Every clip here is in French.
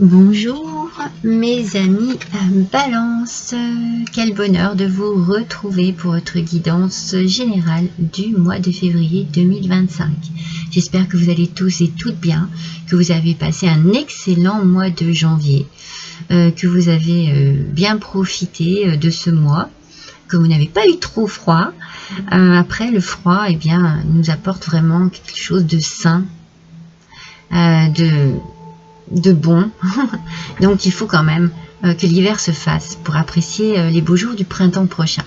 Bonjour mes amis Balance, quel bonheur de vous retrouver pour votre guidance générale du mois de février 2025. J'espère que vous allez tous et toutes bien, que vous avez passé un excellent mois de janvier, que vous avez bien profité de ce mois, que vous n'avez pas eu trop froid. Après le froid, eh bien, nous apporte vraiment quelque chose de sain, de bon. Donc il faut quand même que l'hiver se fasse pour apprécier les beaux jours du printemps prochain.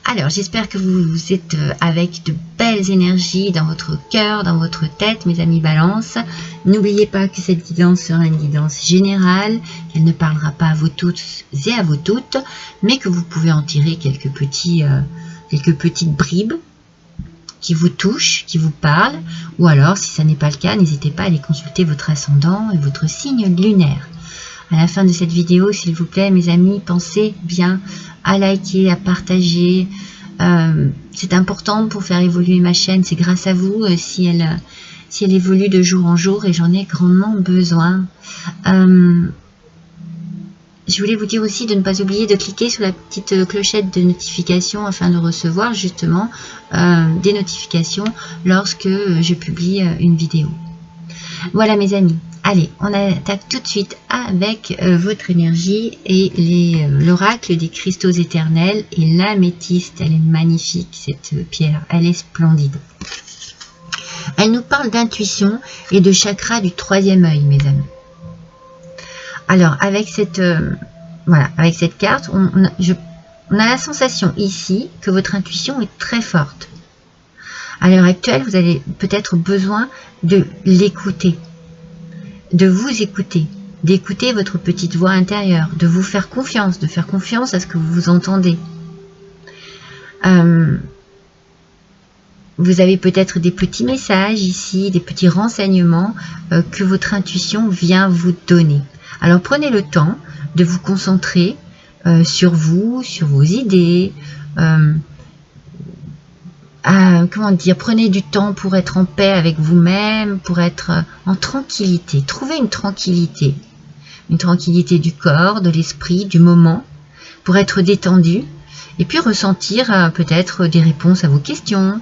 Alors j'espère que vous êtes avec de belles énergies dans votre cœur, dans votre tête, mes amis Balance. N'oubliez pas que cette guidance sera une guidance générale, qu'elle ne parlera pas à vous tous et à vous toutes, mais que vous pouvez en tirer quelques petites bribes qui vous touchent, qui vous parlent, ou alors si ça n'est pas le cas, n'hésitez pas à aller consulter votre ascendant et votre signe lunaire. À la fin de cette vidéo, s'il vous plaît, mes amis, pensez bien à liker, à partager. C'est important pour faire évoluer ma chaîne. C'est grâce à vous si elle évolue de jour en jour et j'en ai grandement besoin. Je voulais vous dire aussi de ne pas oublier de cliquer sur la petite clochette de notification afin de recevoir justement des notifications lorsque je publie une vidéo. Voilà mes amis, allez, on attaque tout de suite avec votre énergie et l'oracle des cristaux éternels et l'améthyste. Elle est magnifique cette pierre, elle est splendide. Elle nous parle d'intuition et de chakra du troisième œil, mes amis. Alors, avec cette carte, on a la sensation ici que votre intuition est très forte. À l'heure actuelle, vous avez peut-être besoin de l'écouter, de vous écouter, d'écouter votre petite voix intérieure, de vous faire confiance, de faire confiance à ce que vous entendez. Vous avez peut-être des petits messages ici, des petits renseignements que votre intuition vient vous donner. Alors prenez le temps de vous concentrer sur vous, sur vos idées. Prenez du temps pour être en paix avec vous-même, pour être en tranquillité. Trouvez une tranquillité du corps, de l'esprit, du moment, pour être détendu et puis ressentir peut-être des réponses à vos questions.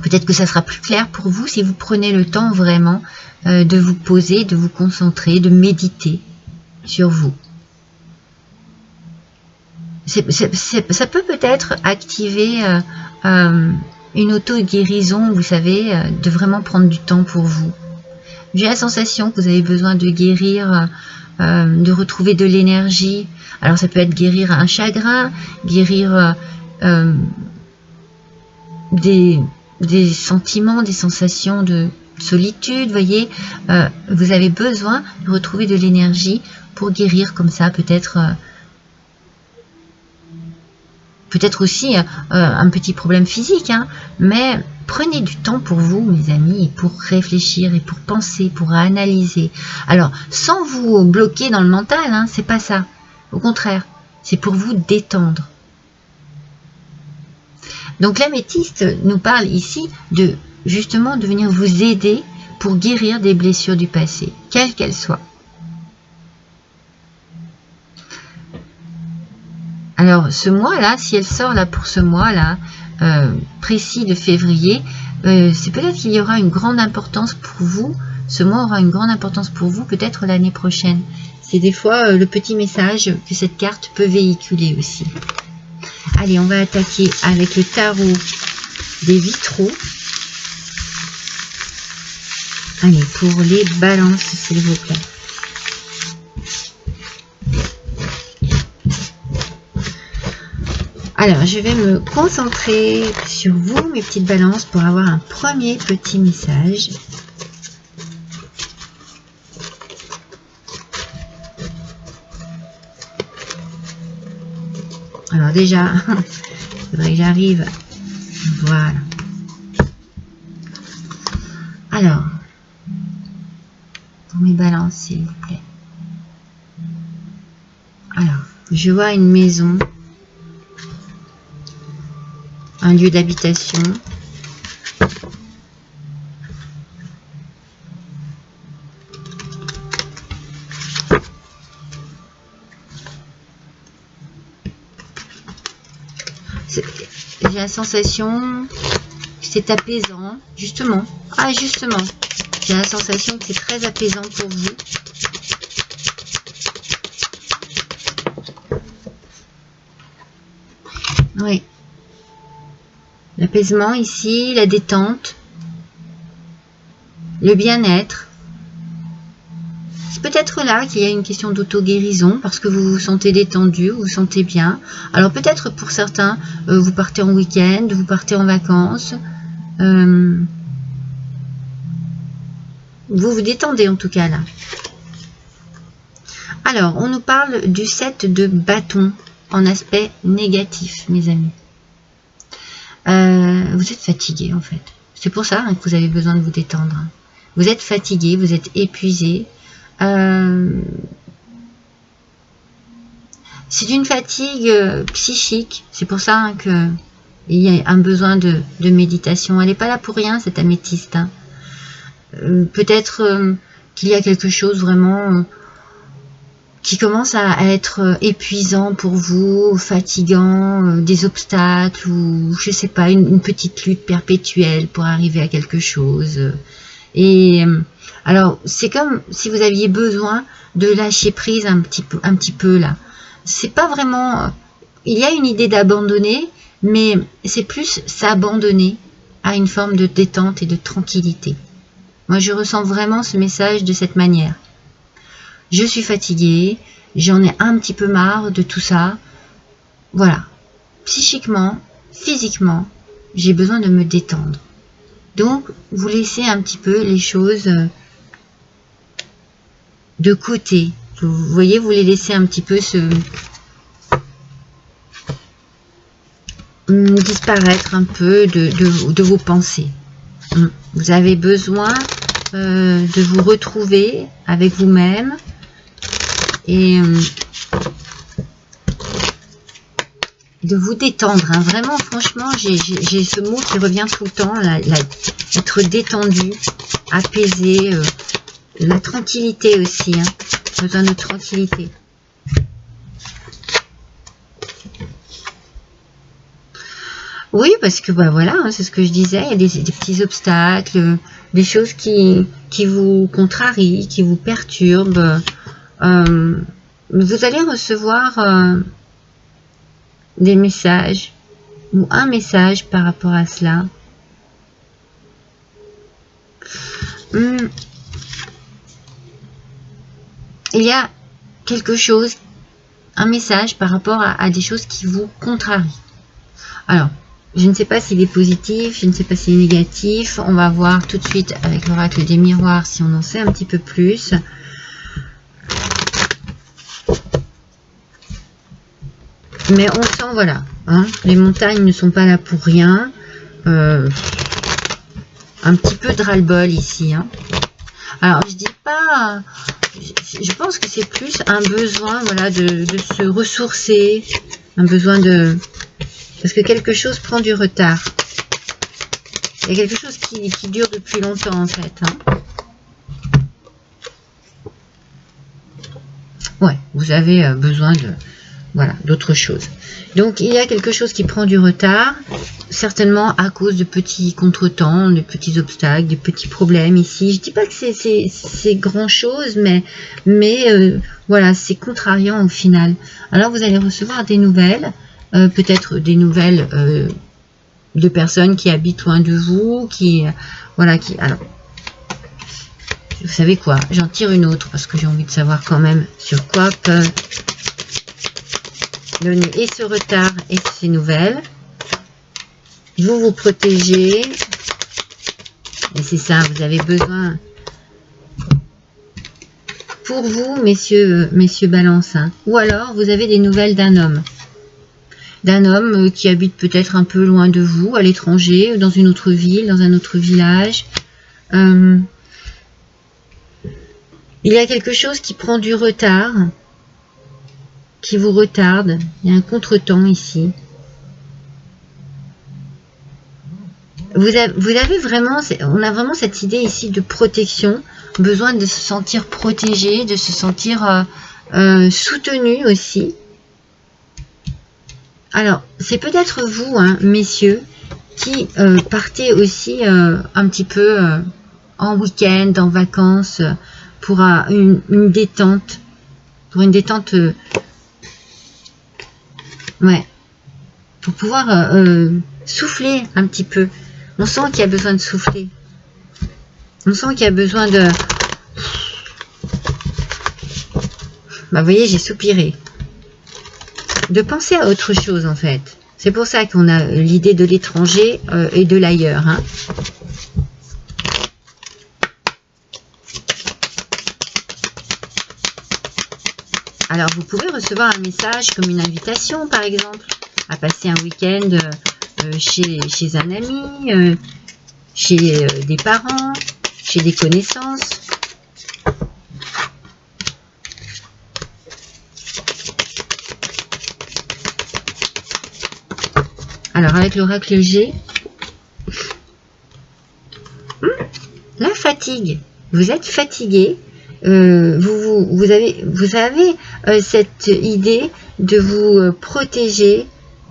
Peut-être que ça sera plus clair pour vous si vous prenez le temps vraiment de vous poser, de vous concentrer, de méditer sur vous. Ça peut peut-être activer une auto-guérison, vous savez, de vraiment prendre du temps pour vous. J'ai la sensation que vous avez besoin de guérir, de retrouver de l'énergie. Alors ça peut être guérir un chagrin, guérir des sentiments, des sensations de solitude, voyez, vous avez besoin de retrouver de l'énergie pour guérir comme ça, peut-être aussi un petit problème physique, hein, mais prenez du temps pour vous, mes amis, pour réfléchir et pour penser, pour analyser. Alors, sans vous bloquer dans le mental, hein, c'est pas ça. Au contraire, c'est pour vous détendre. Donc l'améthyste nous parle ici de justement de venir vous aider pour guérir des blessures du passé, quelles qu'elles soient. Alors ce mois-là, si elle sort là pour ce mois-là, précis de février, c'est peut-être qu'il y aura une grande importance pour vous. Ce mois aura une grande importance pour vous, peut-être l'année prochaine. C'est des fois le petit message que cette carte peut véhiculer aussi. Allez, on va attaquer avec le tarot des vitraux. Allez, pour les balances, s'il vous plaît. Alors, je vais me concentrer sur vous, mes petites balances, pour avoir un premier petit message. Alors déjà, il faudrait que j'arrive. Voilà. Alors, pour mes balances, s'il vous plaît. Alors, je vois une maison, un lieu d'habitation. j'ai la sensation que c'est apaisant, justement. Ah, justement, j'ai la sensation que c'est très apaisant pour vous. Oui. L'apaisement ici, la détente, le bien-être. C'est peut-être là qu'il y a une question d'auto-guérison parce que vous vous sentez détendu, vous vous sentez bien. Alors peut-être pour certains, vous partez en week-end, vous partez en vacances. Vous vous détendez en tout cas là. Alors, on nous parle du 7 de bâton en aspect négatif, mes amis. Vous êtes fatigué en fait. C'est pour ça que vous avez besoin de vous détendre. Vous êtes fatigué, vous êtes épuisé. C'est une fatigue psychique. C'est pour ça qu'il y a un besoin de méditation. Elle n'est pas là pour rien, cette améthyste. Hein. Peut-être qu'il y a quelque chose vraiment qui commence à être épuisant pour vous, fatigant, des obstacles ou je sais pas, une petite lutte perpétuelle pour arriver à quelque chose. Et alors c'est comme si vous aviez besoin de lâcher prise un petit peu là. C'est pas vraiment, il y a une idée d'abandonner, mais c'est plus s'abandonner à une forme de détente et de tranquillité. Moi je ressens vraiment ce message de cette manière. Je suis fatiguée, j'en ai un petit peu marre de tout ça. Voilà, psychiquement, physiquement, j'ai besoin de me détendre. Donc, vous laissez un petit peu les choses de côté. Vous voyez, vous les laissez un petit peu disparaître un peu de vos pensées. Vous avez besoin de vous retrouver avec vous-même et de vous détendre. Hein. Vraiment, franchement, j'ai ce mot qui revient tout le temps, être détendu, apaisé, la tranquillité aussi. Hein. Besoin de tranquillité. Oui, parce que bah voilà, hein, c'est ce que je disais, il y a des petits obstacles, des choses qui vous contrarient, qui vous perturbent. Vous allez recevoir des messages ou un message par rapport à cela. Il y a quelque chose, un message par rapport à des choses qui vous contrarient. Alors, je ne sais pas s'il est positif, je ne sais pas s'il est négatif. On va voir tout de suite avec l'oracle des miroirs si on en sait un petit peu plus. Mais on sent, voilà, hein, les montagnes ne sont pas là pour rien. Un petit peu de ras-le-bol ici. Hein. Alors, je dis pas... Je pense que c'est plus un besoin, voilà, de se ressourcer. Un besoin de... Parce que quelque chose prend du retard. Il y a quelque chose qui dure depuis longtemps, en fait. Hein. Ouais, vous avez besoin de... Voilà, d'autre chose. Donc, il y a quelque chose qui prend du retard, certainement à cause de petits contretemps, de petits obstacles, de petits problèmes ici. Je ne dis pas que c'est grand-chose, mais voilà, c'est contrariant au final. Alors, vous allez recevoir des nouvelles, peut-être des nouvelles de personnes qui habitent loin de vous, voilà, alors, vous savez quoi, j'en tire une autre, parce que j'ai envie de savoir quand même sur quoi peuvent donner et ce retard et ces nouvelles. Vous vous protégez. Et c'est ça, vous avez besoin. Pour vous, messieurs Balance. Hein. Ou alors, vous avez des nouvelles d'un homme. D'un homme qui habite peut-être un peu loin de vous, à l'étranger, dans une autre ville, dans un autre village. Il y a quelque chose qui prend du retard. Qui vous retarde. Il y a un contretemps ici. Vous avez vraiment, on a vraiment cette idée ici de protection, besoin de se sentir protégé, de se sentir soutenu aussi. Alors, c'est peut-être vous, hein, messieurs, qui partez aussi un petit peu en week-end, en vacances, pour une détente. Pour une détente, ouais. Pour pouvoir souffler un petit peu. On sent qu'il y a besoin de souffler. On sent qu'il y a besoin de... Bah, vous voyez, j'ai soupiré. De penser à autre chose, en fait. C'est pour ça qu'on a l'idée de l'étranger et de l'ailleurs. Hein. Alors, vous pouvez recevoir un message comme une invitation, par exemple, à passer un week-end chez un ami, chez des parents, chez des connaissances. Alors, avec l'oracle G, la fatigue. Vous êtes fatigué. Vous avez cette idée de vous protéger.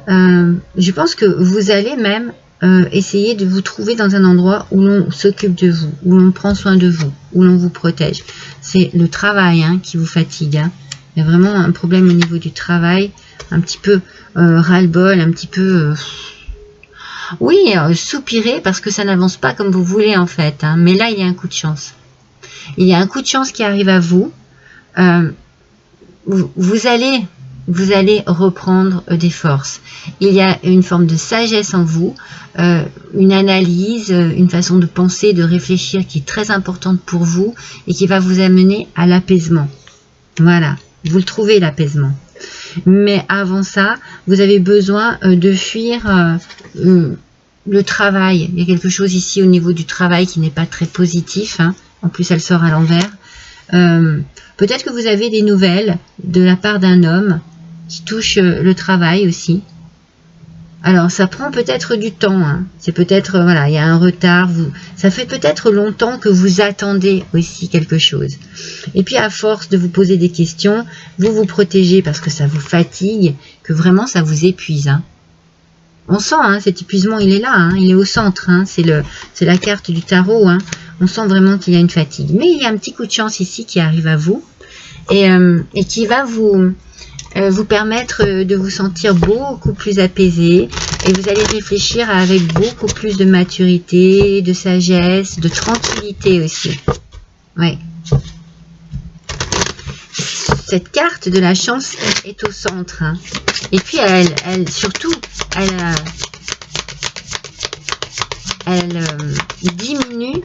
Je pense que vous allez même essayer de vous trouver dans un endroit où l'on s'occupe de vous, où l'on prend soin de vous, où l'on vous protège. C'est le travail hein, qui vous fatigue. Hein. Il y a vraiment un problème au niveau du travail, un petit peu ras-le-bol, un petit peu... oui, soupirer parce que ça n'avance pas comme vous voulez en fait. Hein. Mais là, il y a un coup de chance. Il y a un coup de chance qui arrive à vous. Vous allez reprendre des forces. Il y a une forme de sagesse en vous, une analyse, une façon de penser, de réfléchir qui est très importante pour vous et qui va vous amener à l'apaisement. Voilà, vous le trouvez l'apaisement. Mais avant ça, vous avez besoin de fuir le travail. Il y a quelque chose ici au niveau du travail qui n'est pas très positif. Hein. En plus, elle sort à l'envers. Peut-être que vous avez des nouvelles de la part d'un homme qui touche le travail aussi. Alors, ça prend peut-être du temps. Hein. C'est peut-être, voilà, il y a un retard. Ça fait peut-être longtemps que vous attendez aussi quelque chose. Et puis, à force de vous poser des questions, vous vous protégez parce que ça vous fatigue, que vraiment ça vous épuise. Hein. On sent, hein, cet épuisement, il est là, hein, il est au centre. Hein, c'est la carte du tarot. Hein. On sent vraiment qu'il y a une fatigue. Mais il y a un petit coup de chance ici qui arrive à vous et qui va vous permettre de vous sentir beaucoup plus apaisé et vous allez réfléchir avec beaucoup plus de maturité, de sagesse, de tranquillité aussi. Ouais. Cette carte de la chance est au centre. Hein. Et puis elle surtout, elle diminue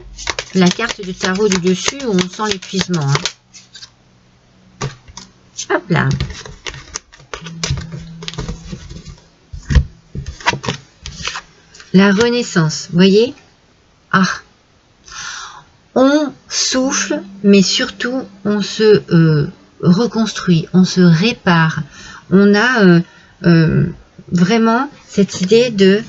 la carte de tarot du dessus où on sent l'épuisement. Hein. Hop là. La renaissance, vous voyez? Ah, on souffle, mais surtout on se reconstruit, on se répare. On a vraiment cette idée de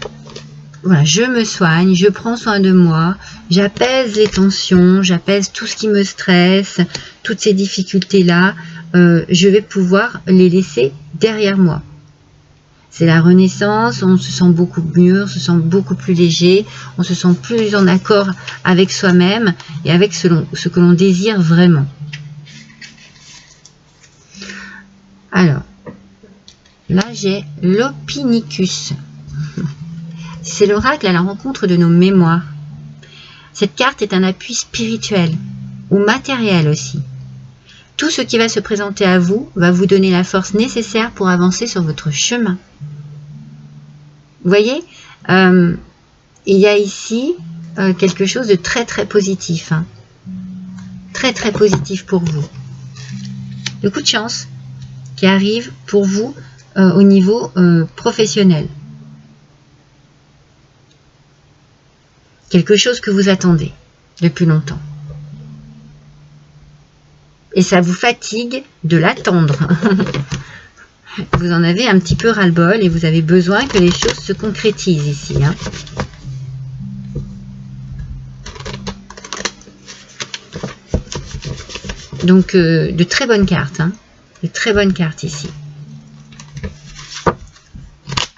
voilà, je me soigne, je prends soin de moi, j'apaise les tensions, j'apaise tout ce qui me stresse, toutes ces difficultés-là, je vais pouvoir les laisser derrière moi. C'est la renaissance, on se sent beaucoup mieux, on se sent beaucoup plus léger, on se sent plus en accord avec soi-même et avec ce que l'on désire vraiment. Alors, là j'ai l'Opinicus. C'est l'oracle à la rencontre de nos mémoires. Cette carte est un appui spirituel ou matériel aussi. Tout ce qui va se présenter à vous va vous donner la force nécessaire pour avancer sur votre chemin. Vous voyez, il y a ici quelque chose de très très positif. Hein. Très très positif pour vous. Le coup de chance qui arrive pour vous au niveau professionnel. Quelque chose que vous attendez depuis longtemps. Et ça vous fatigue de l'attendre. Vous en avez un petit peu ras-le-bol et vous avez besoin que les choses se concrétisent ici. Hein. Donc, de très bonnes cartes. Hein. De très bonnes cartes ici.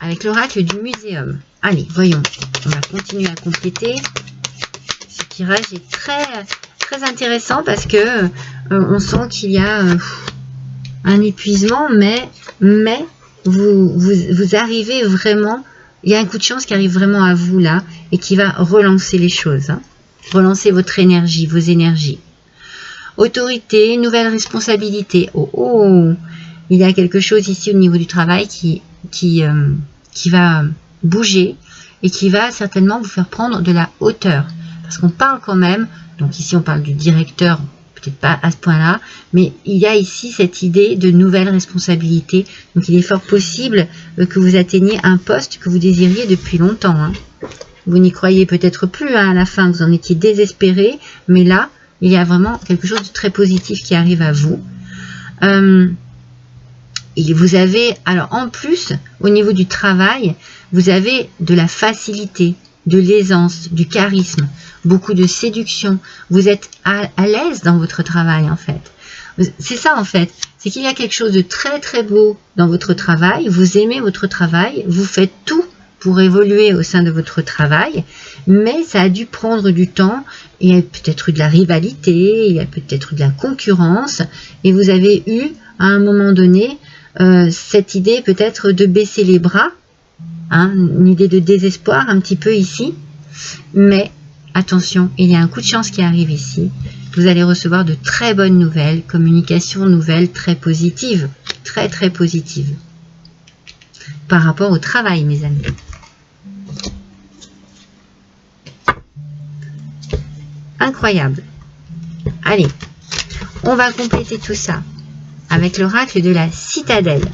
avec l'oracle du muséum. Allez, voyons. On va continuer à compléter. Ce tirage est très intéressant parce que on sent qu'il y a un épuisement, mais vous arrivez vraiment, il y a un coup de chance qui arrive vraiment à vous là et qui va relancer les choses, hein. Relancer votre énergie, vos énergies. Autorité, nouvelle responsabilité. Oh, il y a quelque chose ici au niveau du travail qui va bouger et qui va certainement vous faire prendre de la hauteur. Parce qu'on parle quand même, donc ici on parle du directeur, peut-être pas à ce point-là, mais il y a ici cette idée de nouvelle responsabilité. Donc il est fort possible que vous atteigniez un poste que vous désiriez depuis longtemps, hein. Vous n'y croyez peut-être plus, hein, à la fin, vous en étiez désespéré, mais là, il y a vraiment quelque chose de très positif qui arrive à vous. Et vous avez, alors en plus, au niveau du travail, vous avez de la facilité, de l'aisance, du charisme, beaucoup de séduction. Vous êtes à l'aise dans votre travail, en fait. C'est ça, en fait. C'est qu'il y a quelque chose de très beau dans votre travail. Vous aimez votre travail. Vous faites tout pour évoluer au sein de votre travail. Mais ça a dû prendre du temps. Il y a peut-être eu de la rivalité. Il y a peut-être eu de la concurrence. Et vous avez eu, à un moment donné, cette idée peut-être de baisser les bras. Hein, une idée de désespoir un petit peu ici. Mais attention, il y a un coup de chance qui arrive ici. Vous allez recevoir de très bonnes nouvelles, communication nouvelle très positive, très positive par rapport au travail, mes amis. Incroyable. Allez, on va compléter tout ça avec l'oracle de la citadelle.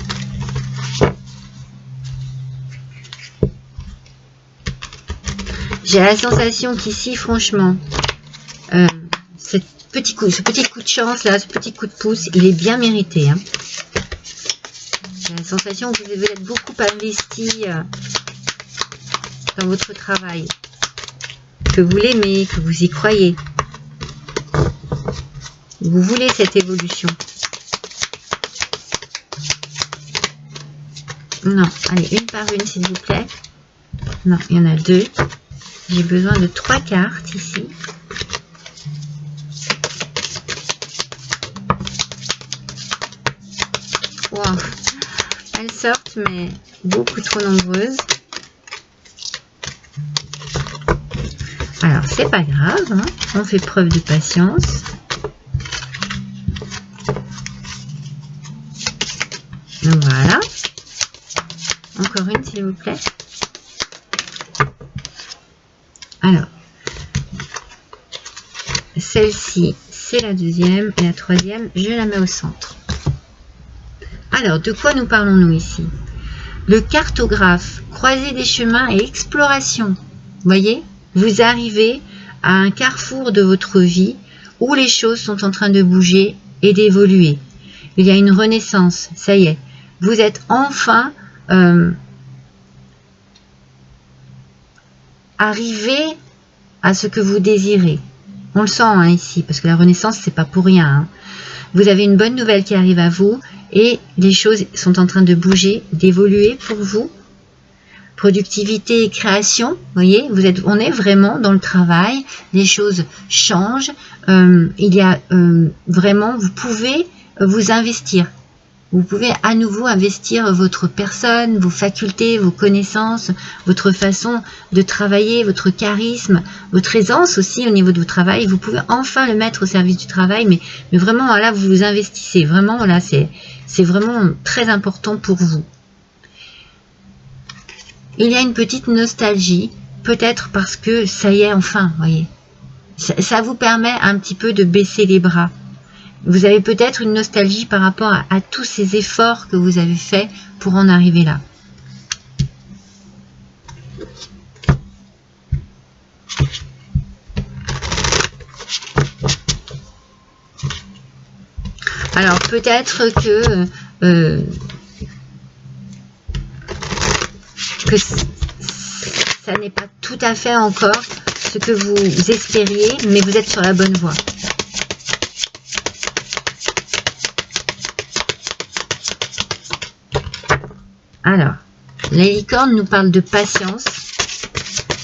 J'ai la sensation qu'ici, franchement, ce petit coup de chance là, ce petit coup de pouce, il est bien mérité, hein. J'ai la sensation que vous êtes beaucoup investi dans votre travail, que vous l'aimez, que vous y croyez. Vous voulez cette évolution. Non, allez, une par une s'il vous plaît. Non, il y en a deux. J'ai besoin de 3 cartes ici. Wow. Elles sortent, mais beaucoup trop nombreuses. Alors, c'est pas grave, hein. On fait preuve de patience. Donc voilà. Encore une, s'il vous plaît. Alors, celle-ci, c'est la deuxième et la troisième, je la mets au centre. Alors, de quoi nous parlons-nous ici? Le cartographe, croisée des chemins et exploration. Vous voyez, vous arrivez à un carrefour de votre vie où les choses sont en train de bouger et d'évoluer. Il y a une renaissance, ça y est. Vous êtes enfin arrivé à ce que vous désirez. On le sent, hein, ici, parce que la renaissance, c'est pas pour rien, hein. Vous avez une bonne nouvelle qui arrive à vous et les choses sont en train de bouger, d'évoluer pour vous. Productivité et création, vous voyez, on est vraiment dans le travail, les choses changent, il y a vraiment, vous pouvez vous investir. Vous pouvez à nouveau investir votre personne, vos facultés, vos connaissances, votre façon de travailler, votre charisme, votre aisance aussi au niveau de votre travail. Vous pouvez enfin le mettre au service du travail, mais vraiment là, vous vous investissez. Vraiment là, c'est vraiment très important pour vous. Il y a une petite nostalgie, peut-être parce que ça y est, enfin, vous voyez. Ça vous permet un petit peu de baisser les bras. Vous avez peut-être une nostalgie par rapport à tous ces efforts que vous avez faits pour en arriver là. Alors peut-être que ça n'est pas tout à fait encore ce que vous espériez, mais vous êtes sur la bonne voie. Alors, La licorne nous parle de patience.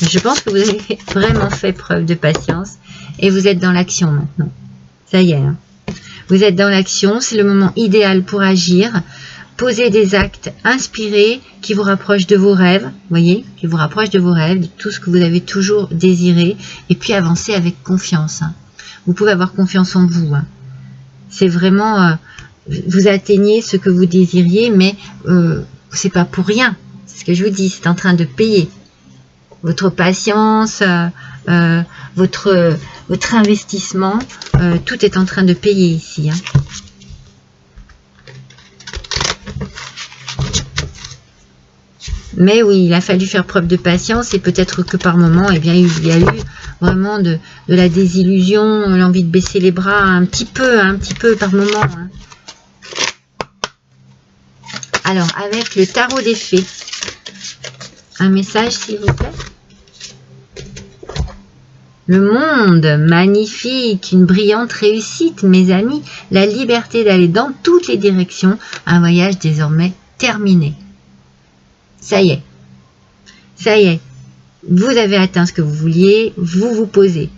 Je pense que vous avez vraiment fait preuve de patience et vous êtes dans l'action maintenant. Ça y est, hein. Vous êtes dans l'action, c'est le moment idéal pour agir. Posez des actes inspirés qui vous rapprochent de vos rêves, voyez, qui vous rapprochent de vos rêves, de tout ce que vous avez toujours désiré, et puis avancez avec confiance. Hein. Vous pouvez avoir confiance en vous. Hein. C'est vraiment, vous atteignez ce que vous désiriez, mais c'est pas pour rien. C'est ce que je vous dis, c'est en train de payer. Votre patience, votre investissement, tout est en train de payer ici. Hein. Mais oui, il a fallu faire preuve de patience et peut-être que par moment, eh bien, il y a eu vraiment de la désillusion, l'envie de baisser les bras un petit peu par moment. Hein. Alors, avec le tarot des fées, un message s'il vous plaît. Le monde, magnifique, une brillante réussite, mes amis, la liberté d'aller dans toutes les directions, un voyage désormais terminé. Ça y est, vous avez atteint ce que vous vouliez, vous vous posez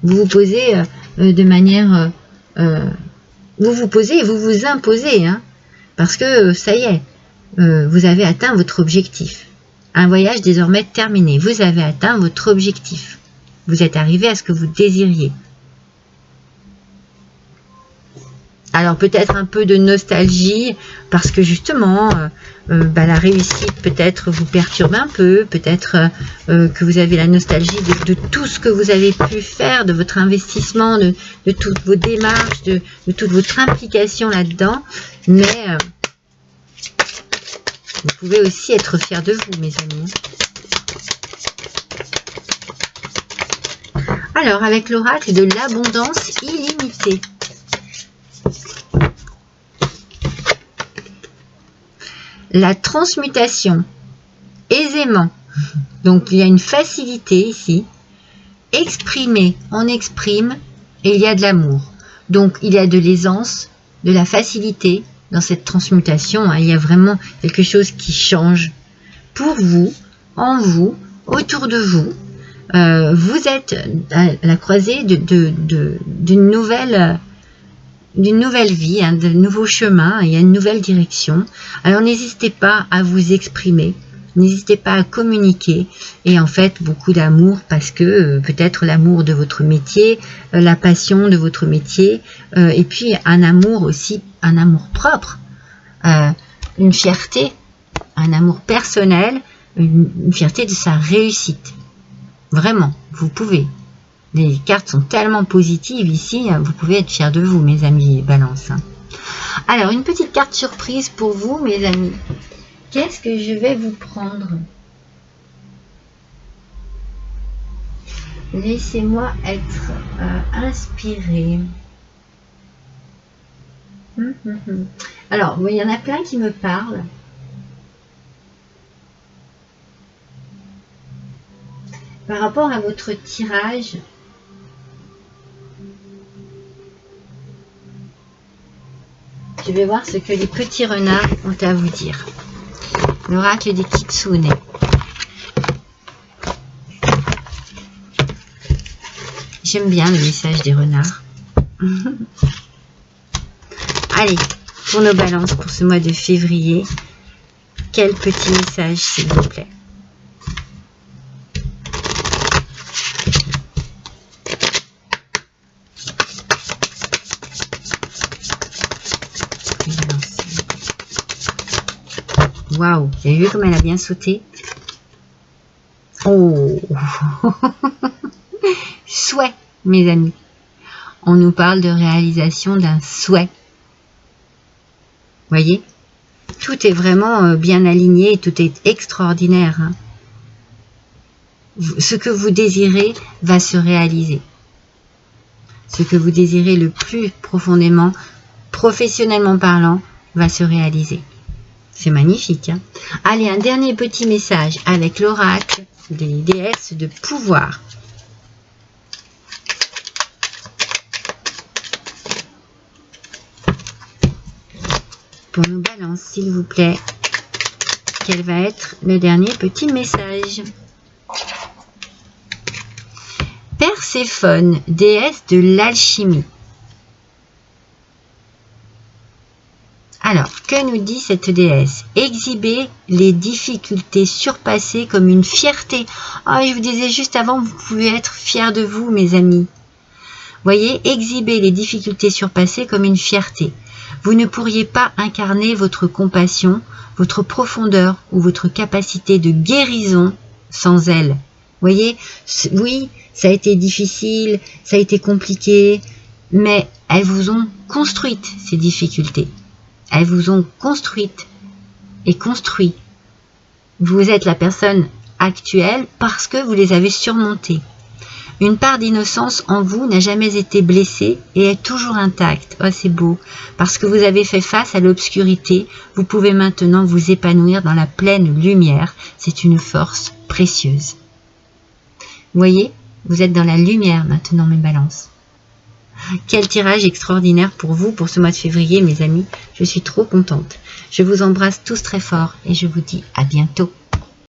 de manière, vous vous posez et vous vous imposez, hein, parce que ça y est, vous avez atteint votre objectif. Un voyage désormais terminé, vous avez atteint votre objectif. Vous êtes arrivé à ce que vous désiriez. Alors peut-être un peu de nostalgie, parce que justement, la réussite peut-être vous perturbe un peu, peut-être que vous avez la nostalgie de tout ce que vous avez pu faire, de votre investissement, de toutes vos démarches, de toute votre implication là-dedans, mais vous pouvez aussi être fiers de vous, mes amis. Alors, avec l'oracle de l'abondance illimitée. La transmutation, aisément. Donc, il y a une facilité ici. Exprimer, on exprime et il y a de l'amour. Donc, il y a de l'aisance, de la facilité dans cette transmutation. Hein. Il y a vraiment quelque chose qui change pour vous, en vous, autour de vous. Vous êtes à la croisée d'une nouvelle vie, hein, de nouveaux chemins, il y a une nouvelle direction. Alors n'hésitez pas à vous exprimer, n'hésitez pas à communiquer, et en fait beaucoup d'amour, parce que peut-être l'amour de votre métier, la passion de votre métier, et puis un amour aussi, un amour propre, une fierté, un amour personnel, une fierté de sa réussite. Vraiment, vous pouvez. Les cartes sont tellement positives ici, vous pouvez être fiers de vous, mes amis Balance. Alors, une petite carte surprise pour vous, mes amis. Qu'est-ce que je vais vous prendre? Laissez-moi être inspirée. Alors, il y en a plein qui me parlent. Par rapport à votre tirage, je vais voir ce que les petits renards ont à vous dire. L'oracle des Kitsune. J'aime bien le message des renards. Allez, pour nos balances, pour ce mois de février, quel petit message, s'il vous plaît? Waouh, vous avez vu comme elle a bien sauté? Oh. Souhait, mes amis. On nous parle de réalisation d'un souhait. Voyez? Tout est vraiment bien aligné, tout est extraordinaire. Hein. Ce que vous désirez va se réaliser. Ce que vous désirez le plus profondément, professionnellement parlant, va se réaliser. C'est magnifique. Hein. Allez, un dernier petit message avec l'oracle des déesses de pouvoir. Pour nos balances, s'il vous plaît. quel va être le dernier petit message? Perséphone, déesse de l'alchimie. Alors, que nous dit cette déesse? Exhibez les difficultés surpassées comme une fierté. Ah, je vous disais juste avant, vous pouvez être fiers de vous, mes amis. Voyez, exhibez les difficultés surpassées comme une fierté. Vous ne pourriez pas incarner votre compassion, votre profondeur ou votre capacité de guérison sans elle. Voyez, oui, ça a été difficile, ça a été compliqué, mais elles vous ont construites, ces difficultés. Elles vous ont construite et construit. Vous êtes la personne actuelle parce que vous les avez surmontées. Une part d'innocence en vous n'a jamais été blessée et est toujours intacte. Oh, c'est beau. Parce que vous avez fait face à l'obscurité, vous pouvez maintenant vous épanouir dans la pleine lumière. C'est une force précieuse. Vous voyez, vous êtes dans la lumière maintenant, mes balances. Quel tirage extraordinaire pour vous, pour ce mois de février, mes amis. Je suis trop contente. Je vous embrasse tous très fort et je vous dis à bientôt.